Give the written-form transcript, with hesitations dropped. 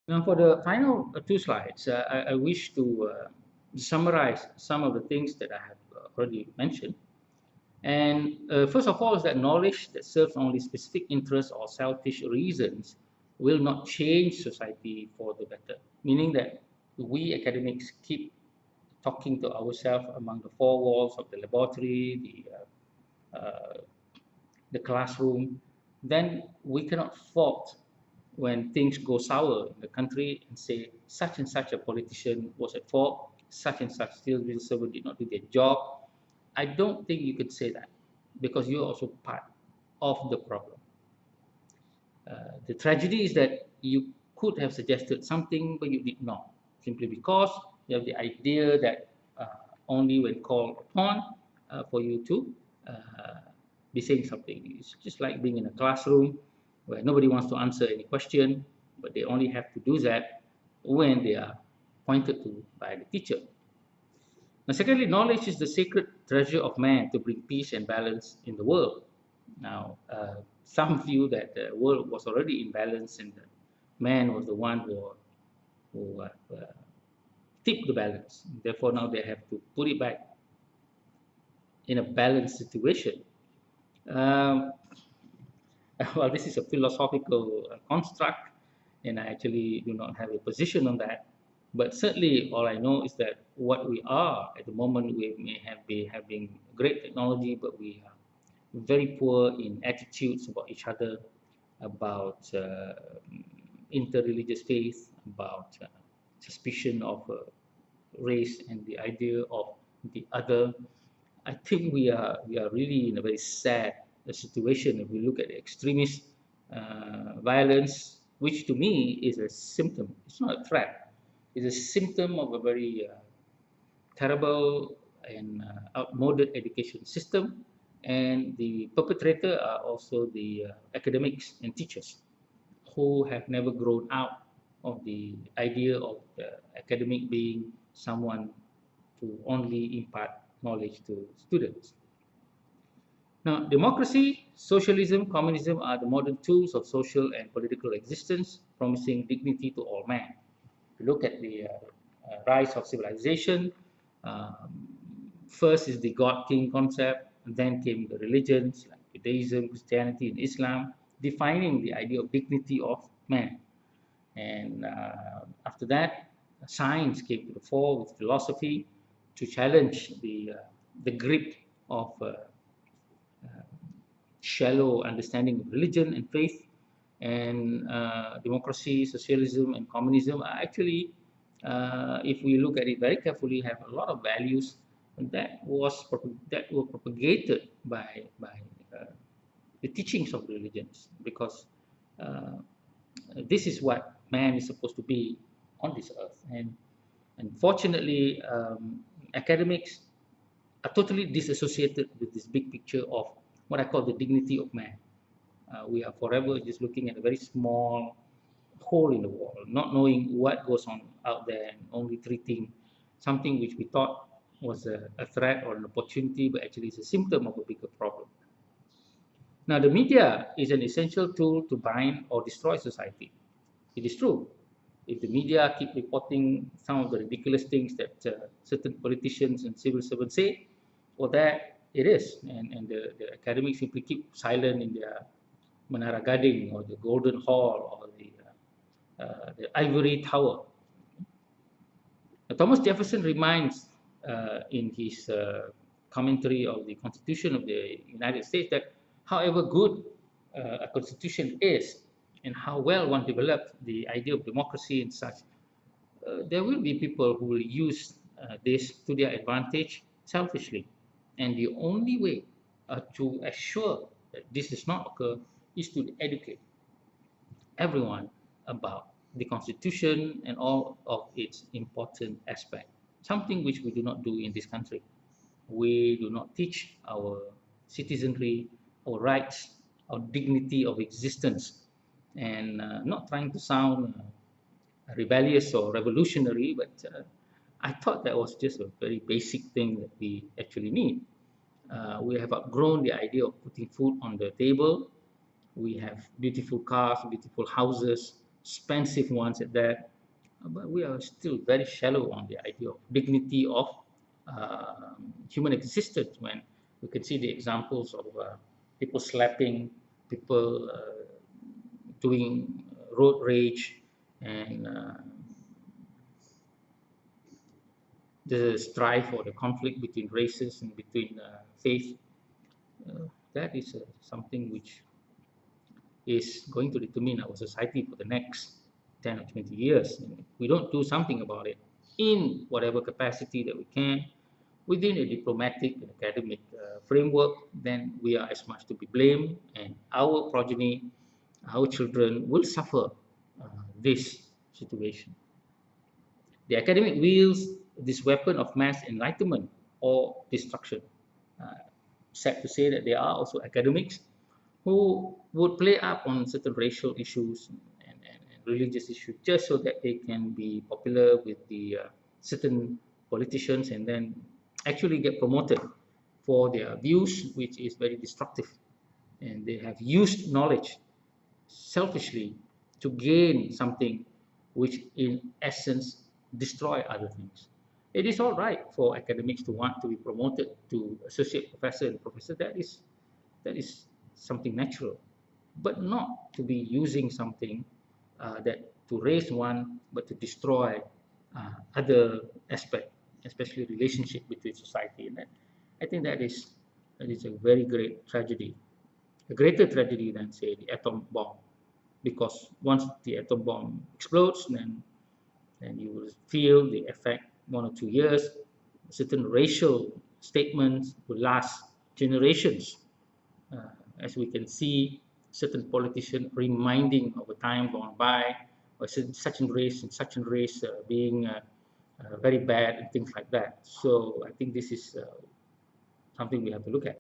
Now, for the final two slides, I wish to summarize some of the things that I have already mentioned. And first of all, is that knowledge that serves only specific interests or selfish reasons will not change society for the better. Meaning that we academics keep talking to ourselves among the four walls of the laboratory, the classroom, then we cannot fault when things go sour in the country and say such and such a politician was at fault, such and such civil servant did not do their job. I don't think you could say that because you're also part of the problem. The tragedy is that you could have suggested something, but you did not, simply because you have the idea that only when called upon for you to uh, be saying something. It's just like being in a classroom where nobody wants to answer any question, but they only have to do that when they are pointed to by the teacher. Now, secondly, knowledge is the sacred treasure of man to bring peace and balance in the world. Now, some view that the world was already in balance and that man was the one who tipped the balance. Therefore, now they have to put it back in a balanced situation. Um, well, this is a philosophical construct, and I actually do not have a position on that. But certainly, all I know is that what we are at the moment, we may have be having great technology, but we are very poor in attitudes about each other, about interreligious faith, about suspicion of race and the idea of the other. I think we are really in a very sad situation if we look at the extremist violence, which to me is a symptom. It's not a threat. It's a symptom of a very terrible and outmoded education system, and the perpetrator are also the academics and teachers who have never grown out of the idea of the academic being someone to only impart knowledge to students. Now, democracy, socialism, communism are the modern tools of social and political existence, promising dignity to all men. If you look at the rise of civilization, um, first is the God King concept, and then came the religions like Judaism, Christianity, and Islam, defining the idea of dignity of man. And after that, science came to the fore with philosophy to challenge the grip of shallow understanding of religion and faith. And democracy, socialism, and communism are actually, if we look at it very carefully, have a lot of values that were propagated by the teachings of religions, because uh, this is what man is supposed to be on this earth. And unfortunately, academics are totally disassociated with this big picture of what I call the dignity of man. We are forever just looking at a very small hole in the wall, not knowing what goes on out there, and only treating something which we thought was a threat or an opportunity, but actually is a symptom of a bigger problem. Now, the media is an essential tool to bind or destroy society. It is true. If the media keep reporting some of the ridiculous things that certain politicians and civil servants say, well, that it is. And the academics simply keep silent in their Menara Gading or the Golden Hall or the Ivory Tower. Thomas Jefferson reminds in his commentary of the Constitution of the United States that however good a constitution is and how well one developed the idea of democracy and such, there will be people who will use this to their advantage selfishly. And the only way to assure that this does not occur is to educate everyone about the Constitution and all of its important aspects, something which we do not do in this country. We do not teach our citizenry, our rights, our dignity of existence, and not trying to sound rebellious or revolutionary, but I thought that was just a very basic thing that we actually need. We have outgrown the idea of putting food on the table. We have beautiful cars, beautiful houses, expensive ones at that. But we are still very shallow on the idea of dignity of human existence when we can see the examples of people slapping, people doing road rage, and the strife or the conflict between races and between faith. That is something which is going to determine our society for the next 10 or 20 years. And if we don't do something about it in whatever capacity that we can, within a diplomatic and academic framework, then we are as much to be blamed, and our progeny, our children will suffer this situation. The academic wields this weapon of mass enlightenment or destruction. Uh, Sad to say that there are also academics who would play up on certain racial issues and religious issues just so that they can be popular with the certain politicians and then actually get promoted for their views, which is very destructive. And they have used knowledge selfishly to gain something which in essence destroy other things. It is all right for academics to want to be promoted to associate professor and professor. That is something natural, but not to be using something that to raise one, but to destroy other aspect, especially relationship between society. And that, I think that is a very great tragedy, a greater tragedy than say the atom bomb, because once the atom bomb explodes, then you will feel the effect 1 or 2 years. Certain racial statements will last generations, as we can see certain politicians reminding of a time gone by, or such and such a race being very bad and things like that. So I think this is something we have to look at.